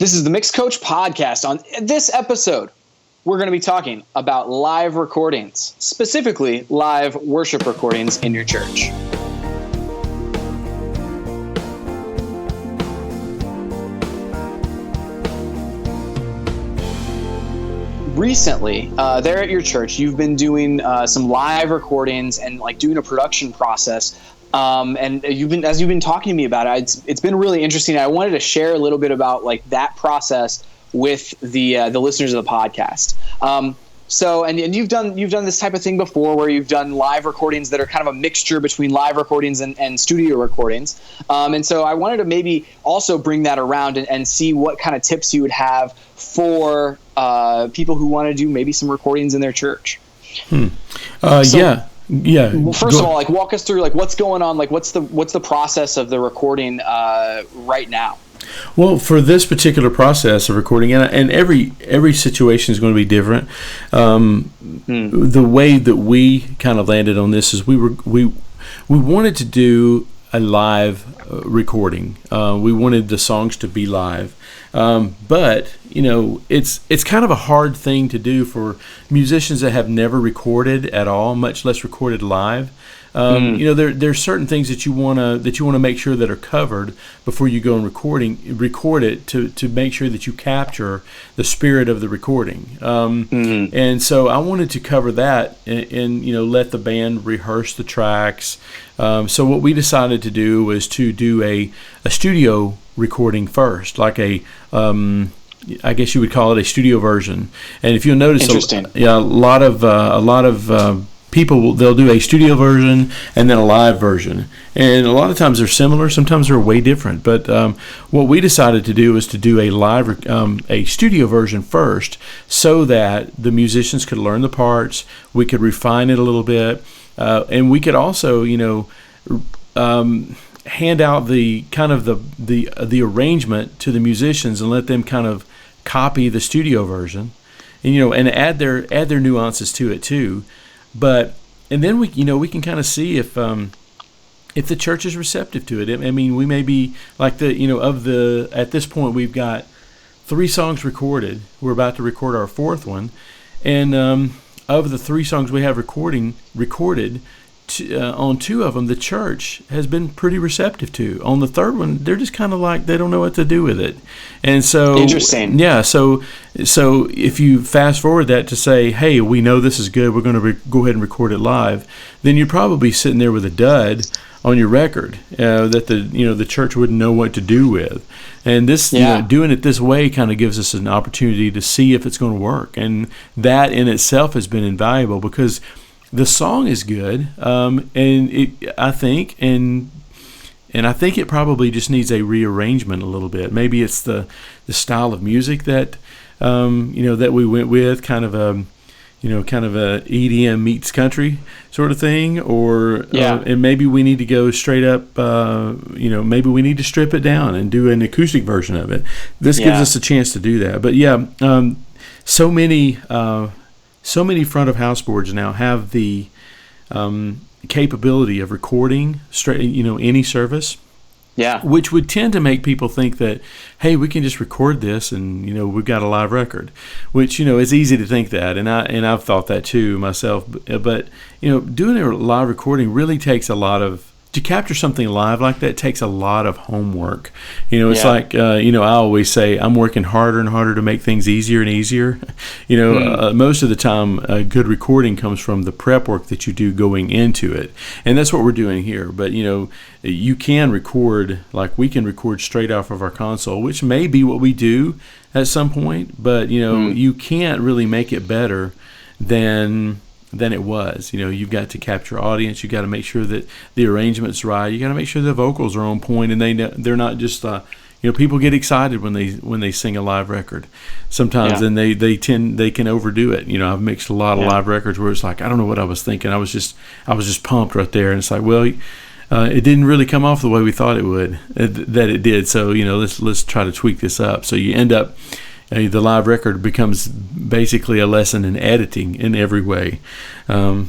This is the MixCoach podcast. On this episode, we're going to be talking about live recordings, specifically live worship recordings in your church. Recently, there at your church, you've been doing some live recordings and like doing a production process. And as you've been talking to me about it, it's been really interesting. I wanted to share a little bit about like that process with the listeners of the podcast. So you've done this type of thing before, where you've done live recordings that are kind of a mixture between live recordings and studio recordings. And so I wanted to maybe also bring that around and see what kind of tips you would have for people who want to do maybe some recordings in their church. Yeah. Well, first of all, like walk us through like what's going on, like what's the process of the recording right now? Well, for this particular process of recording, and every situation is going to be different. The way that we kind of landed on this is we wanted to do a live recording. We wanted the songs to be live, but it's kind of a hard thing to do for musicians that have never recorded at all, much less recorded live. There's certain things that you want to make sure that are covered before you go and record it to make sure that you capture the spirit of the recording. And so I wanted to cover that and let the band rehearse the tracks. So what we decided to do was to do a studio recording first, like I guess you would call it a studio version. And if you'll notice, a lot of people, they'll do a studio version and then a live version. And a lot of times they're similar, sometimes they're way different. But what we decided to do was to do a studio version first, so that the musicians could learn the parts, we could refine it a little bit, and we could also, hand out the kind of the arrangement to the musicians and let them kind of copy the studio version, and add their nuances to it too. And then we can kind of see if the church is receptive to it. I mean, we may be like at this point we've got 3 songs recorded. We're about to record our 4th one, and of the 3 songs we have recorded, on 2 of them, the church has been pretty receptive to. On the 3rd one, they're just kind of like they don't know what to do with it. And so, interesting. Yeah. So if you fast forward that to say, hey, we know this is good, we're going to go ahead and record it live, then you're probably sitting there with a dud on your record that the church wouldn't know what to do with. And this, doing it this way kind of gives us an opportunity to see if it's going to work. And that in itself has been invaluable, because the song is good, I think it probably just needs a rearrangement a little bit. Maybe it's the style of music that that we went with, kind of a EDM meets country sort of thing, or and maybe we need to go straight up. Maybe we need to strip it down and do an acoustic version of it. This gives us a chance to do that. But so many front of house boards now have the capability of recording straight, any service. Yeah. Which would tend to make people think that, hey, we can just record this and we've got a live record. Which it's easy to think that, and I've thought that too myself. But doing a live recording really takes a lot of. To capture something live like that takes a lot of homework. It's like, I always say I'm working harder and harder to make things easier and easier. Most of the time, a good recording comes from the prep work that you do going into it. And that's what we're doing here. But, you can record, like we can record straight off of our console, which may be what we do at some point. But, you can't really make it better than it was. You've got to capture audience. You've got to make sure that the arrangement's right. You got to make sure the vocals are on point, and they're not just people get excited when they sing a live record sometimes, and they can overdo it. I've mixed a lot of live records where it's like, I don't know what I was thinking. I was just pumped right there, and it's like, well, it didn't really come off the way we thought it would, that it did. So let's try to tweak this up. So you end up the live record becomes basically a lesson in editing in every way. So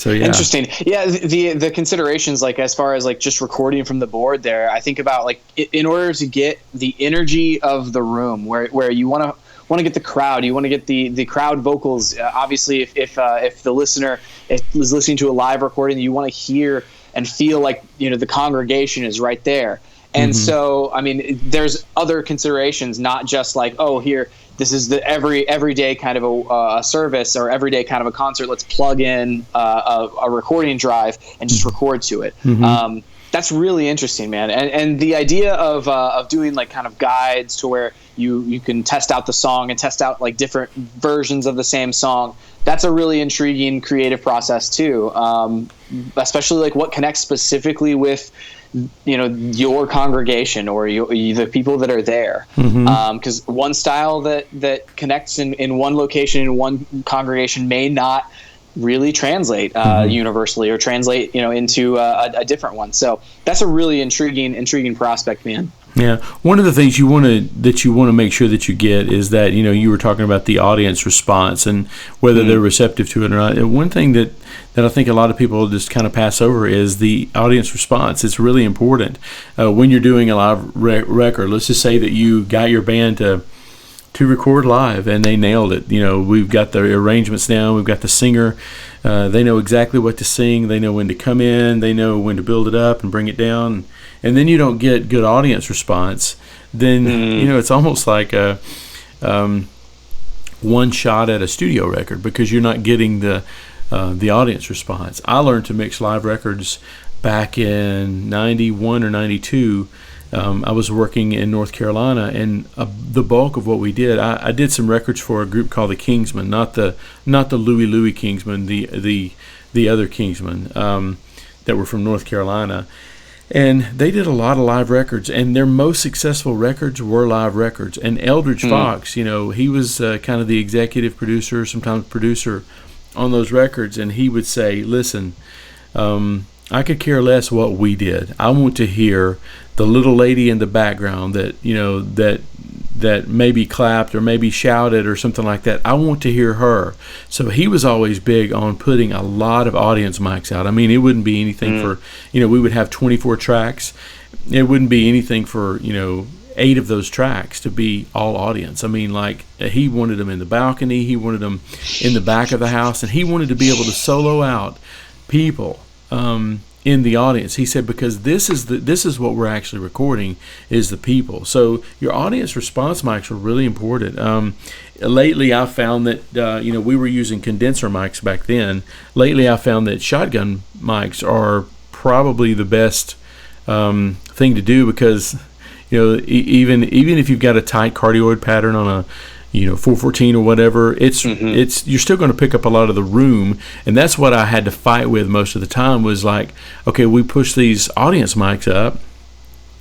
yeah. Interesting. Yeah, the considerations, like as far as like just recording from the board there, I think about like in order to get the energy of the room where you want to get the crowd, you want to get the crowd vocals. Obviously, if the listener is listening to a live recording, you want to hear and feel like the congregation is right there. And so, I mean, there's other considerations, not just like, oh, here, this is the everyday kind of a service or everyday kind of a concert. Let's plug in a recording drive and just record to it. That's really interesting, man. And the idea of doing like kind of guides to where you can test out the song and test out like different versions of the same song. That's a really intriguing creative process too. Especially like what connects specifically with your congregation or the people that are there. Because one style that connects in one location, in one congregation, may not really translate universally or translate into a different one. So that's a really intriguing prospect, man. Yeah, one of the things you want to make sure that you get is that you were talking about the audience response and whether they're receptive to it or not. And one thing that I think a lot of people just kind of pass over is the audience response. It's really important when you're doing a live record. Let's just say that you got your band to record live and they nailed it. We've got the arrangements down. We've got the singer. They know exactly what to sing. They know when to come in. They know when to build it up and bring it down. And then you don't get good audience response. Then it's almost like a one shot at a studio record because you're not getting the audience response. I learned to mix live records back in 91 or 92. I was working in North Carolina, and the bulk of what we did, I did some records for a group called the Kingsmen, not the Louie Kingsmen, the other Kingsmen that were from North Carolina. And they did a lot of live records, and their most successful records were live records. And Eldridge Fox, he was kind of the executive producer, sometimes producer on those records, and he would say, listen, I could care less what we did. I want to hear the little lady in the background that maybe clapped or maybe shouted or something like that. I want to hear her. So he was always big on putting a lot of audience mics out. I mean, it wouldn't be anything for, we would have 24 tracks. It wouldn't be anything for, 8 of those tracks to be all audience. I mean, like he wanted them in the balcony. He wanted them in the back of the house, and he wanted to be able to solo out people in the audience. He said, because this is what we're actually recording is the people. So your audience response mics are really important. Lately, I found that we were using condenser mics back then. Lately, I found that shotgun mics are probably the best thing to do because even if you've got a tight cardioid pattern on a 414 or whatever, it's you're still going to pick up a lot of the room, and that's what I had to fight with most of the time. Was like, okay, we push these audience mics up,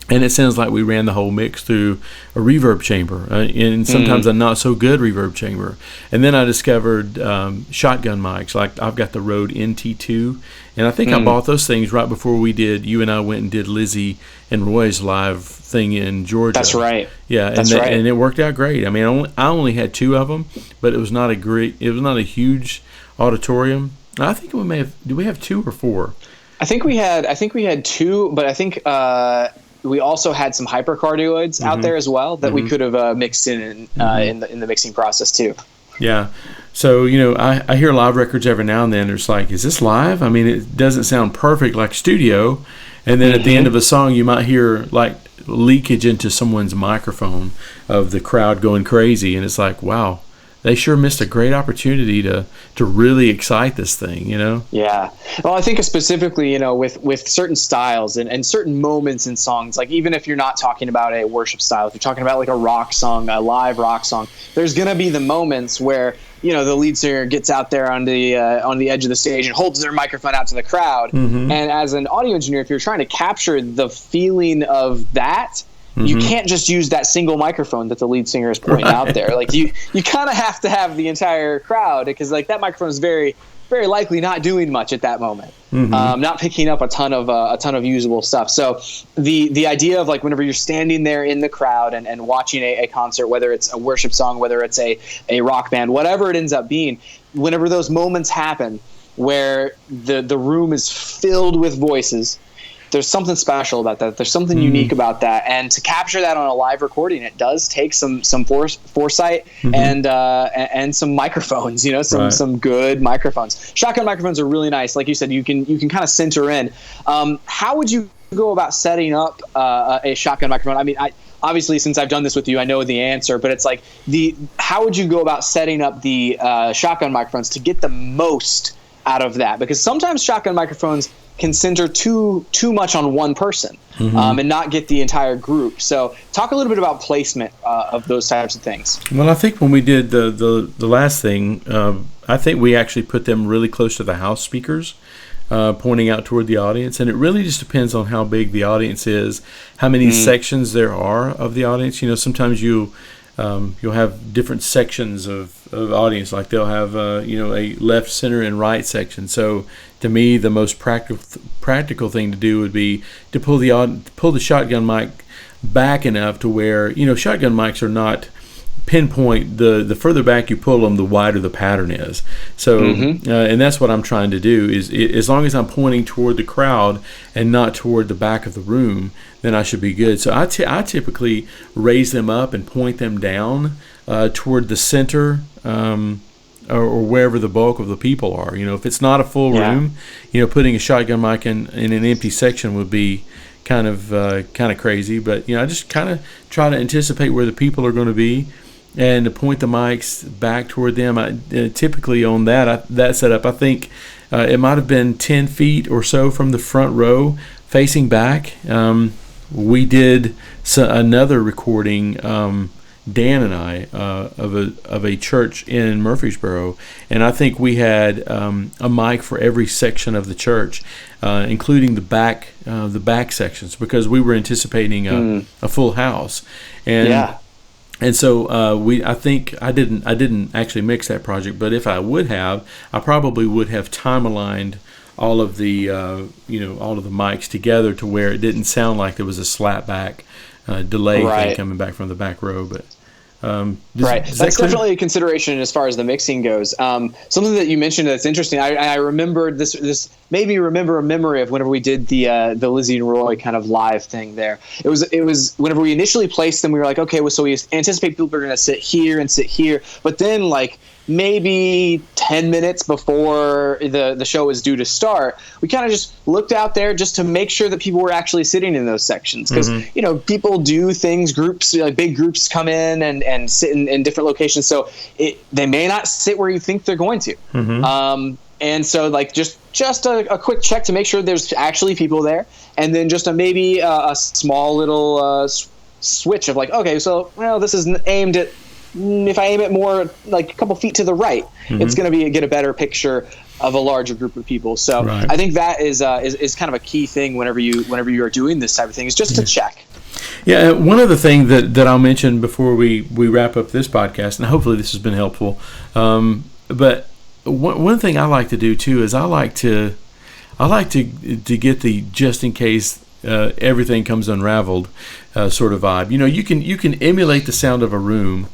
and it sounds like we ran the whole mix through a reverb chamber, and sometimes a not so good reverb chamber. And then I discovered shotgun mics. Like I've got the Rode NT2, and I think I bought those things right before you and I went and did Lizzie and Roy's live thing in Georgia. That's right. Yeah, and it worked out great. I mean, I only had 2 of them, but it was not a huge auditorium. I think do we have 2 or 4? I think we had 2, but I think we also had some hypercardioids out there as well that we could have mixed in the mixing process too. Yeah. So, I hear live records every now and then. It's like, is this live? I mean, it doesn't sound perfect like studio. And then at the end of a song, you might hear like leakage into someone's microphone of the crowd going crazy. And it's like, wow, they sure missed a great opportunity to really excite this thing, Yeah. Well, I think specifically, with certain styles and certain moments in songs, like even if you're not talking about a worship style, if you're talking about like a rock song, a live rock song, there's going to be the moments where, the lead singer gets out there on the edge of the stage and holds their microphone out to the crowd. And as an audio engineer, if you're trying to capture the feeling of that, you can't just use that single microphone that the lead singer is pointing out there. Like you kind of have to have the entire crowd, because like that microphone is very, very likely not doing much at that moment, not picking up a ton of usable stuff. So the idea of like whenever you're standing there in the crowd and watching a concert, whether it's a worship song, whether it's a rock band, whatever it ends up being, whenever those moments happen where the room is filled with voices, there's something special about that. There's something unique about that. And to capture that on a live recording, it does take some foresight and some microphones, some good microphones. Shotgun microphones are really nice. Like you said, you can kind of center in. How would you go about setting up a shotgun microphone? I mean, obviously, since I've done this with you, I know the answer, but it's like how would you go about setting up the shotgun microphones to get the most out of that? Because sometimes shotgun microphones can center too much on one person and not get the entire group. So talk a little bit about placement of those types of things. Well, I think when we did the last thing, I think we actually put them really close to the house speakers, pointing out toward the audience. And it really just depends on how big the audience is, how many sections there are of the audience. Sometimes you'll have different sections of audience, like they'll have a left, center, and right section. So to me, the most practical thing to do would be to pull the shotgun mic back enough to where shotgun mics are not pinpoint. The further back you pull them, the wider the pattern is. So and that's what I'm trying to do is as long as I'm pointing toward the crowd and not toward the back of the room, then I should be good. So I typically raise them up and point them down toward the center, or wherever the bulk of the people are. If it's not a full room, putting a shotgun mic in an empty section would be kind of crazy. But I just kind of try to anticipate where the people are going to be and to point the mics back toward them. Typically on that setup, I think it might have been 10 feet or so from the front row facing back. We did another recording, Dan and I, of a church in Murfreesboro, and I think we had a mic for every section of the church, including the back sections, because we were anticipating a full house. And so I think I didn't actually mix that project, but if I would have, I probably would have time aligned all of the all of the mics together to where it didn't sound like there was a slap back delay thing coming back from the back row. But that's definitely a consideration as far as the mixing goes. Something that you mentioned that's interesting. I remembered this made me remember a memory of whenever we did the Lizzie and Roy kind of live thing there. It was whenever we initially placed them, we were like, okay, well, so we anticipate people are going to sit here and sit here, but then like maybe 10 minutes before the show was due to start, we kind of just looked out there just to make sure that people were actually sitting in those sections, because people do things, groups, like big groups come in and sit in different locations, so they may not sit where you think they're going to. And so like just a quick check to make sure there's actually people there, and then just maybe a small little switch of like, okay, so this is aimed at, if I aim it more like a couple feet to the right, it's going to get a better picture of a larger group of people. So I think that is kind of a key thing whenever you are doing this type of thing, is just to check. Yeah, one other thing that I'll mention before we wrap up this podcast, and hopefully this has been helpful, but one thing I like to do too is I like to get the just in case everything comes unraveled sort of vibe. You can emulate the sound of a room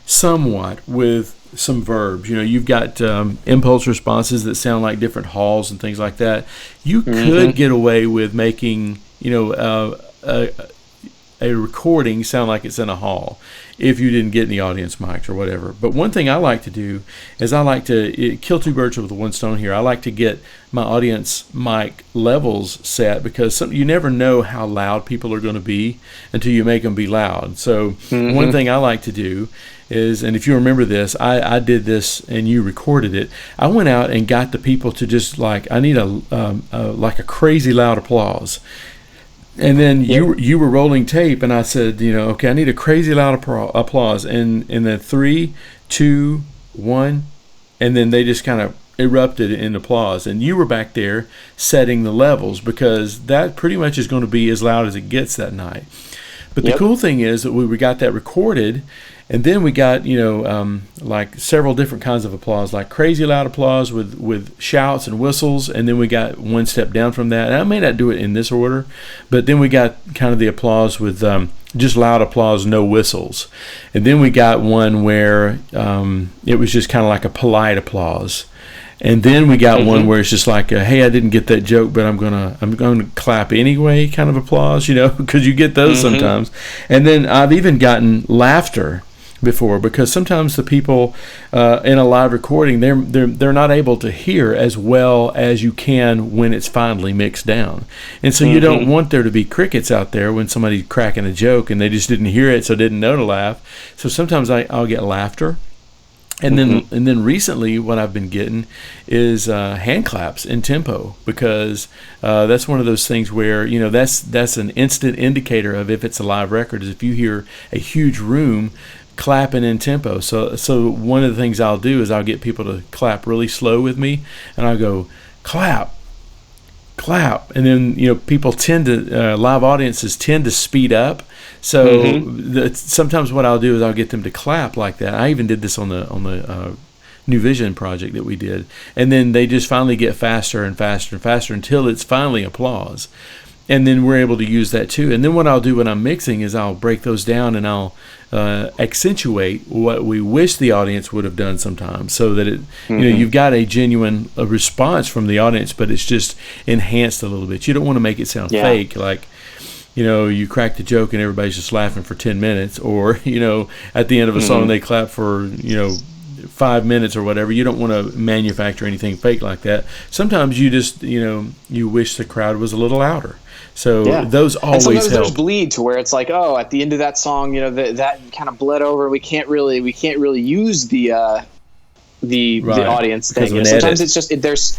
somewhat with some verbs. You've got impulse responses that sound like different halls and things like that. You could get away with making a recording sound like it's in a hall if you didn't get any audience mics or whatever. But one thing I like to do is I like to kill two birds with one stone here. I like to get my audience mic levels set, because you never know how loud people are going to be until you make them be loud. So one thing I like to do is, and if you remember this, I did this and you recorded it. I went out and got the people to just like, I need a crazy loud applause. And then you were rolling tape, and I said, okay, I need a crazy loud applause, and then 3, 2, 1, and then they just kind of erupted in applause. And you were back there setting the levels, because that pretty much is going to be as loud as it gets that night. But the cool thing is that we got that recorded, and then we got, like several different kinds of applause, like crazy loud applause with shouts and whistles, and then we got one step down from that. And I may not do it in this order, but then we got kind of the applause with just loud applause, no whistles. And then we got one where it was just kind of like a polite applause. And then we got one where it's just like, hey, I didn't get that joke, but I'm gonna clap anyway, kind of applause, because you get those sometimes. And then I've even gotten laughter before, because sometimes the people in a live recording, they're not able to hear as well as you can when it's finally mixed down. And so you don't want there to be crickets out there when somebody's cracking a joke and they just didn't hear it, so didn't know to laugh. So sometimes I'll get laughter. And then recently, what I've been getting is hand claps in tempo, because that's one of those things where that's an instant indicator of if it's a live record. Is if you hear a huge room clapping in tempo. So one of the things I'll do is I'll get people to clap really slow with me, and I'll go clap, and then people tend to live audiences tend to speed up. So sometimes what I'll do is I'll get them to clap like that. I even did this on the New Vision project that we did, and then they just finally get faster and faster and faster until it's finally applause, and then we're able to use that too. And then what I'll do when I'm mixing is I'll break those down and I'll accentuate what we wish the audience would have done sometimes, so that you've got a genuine response from the audience, but it's just enhanced a little bit. You don't want to make it sound fake, like you crack the joke and everybody's just laughing for 10 minutes, or at the end of a song they clap for 5 minutes or whatever. You don't want to manufacture anything fake like that. Sometimes you just you wish the crowd was a little louder. So those always and sometimes help. There's bleed to where it's like, oh, at the end of that song, that kind of bled over. We can't really use the audience thing. Sometimes it's just there's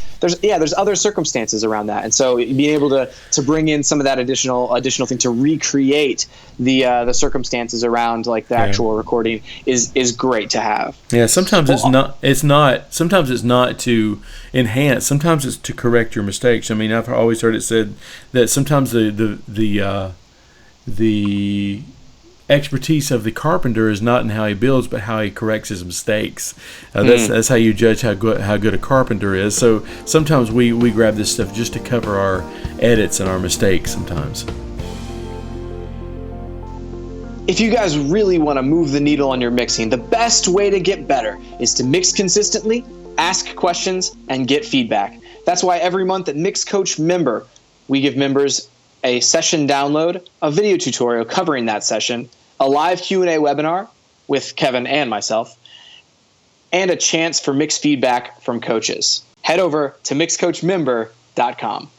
other circumstances around that, and so being able to bring in some of that additional thing to recreate the circumstances around like the actual recording is great to have. Yeah, sometimes it's not to enhance. Sometimes it's to correct your mistakes. I mean, I've always heard it said that sometimes the expertise of the carpenter is not in how he builds, but how he corrects his mistakes. That's how you judge how good a carpenter is. So sometimes we grab this stuff just to cover our edits and our mistakes sometimes. If you guys really want to move the needle on your mixing, the best way to get better is to mix consistently, ask questions, and get feedback. That's why every month at MixCoach Member, we give members a session download, a video tutorial covering that session, a live Q&A webinar with Kevin and myself, and a chance for mixed feedback from coaches. Head over to MixCoachMember.com.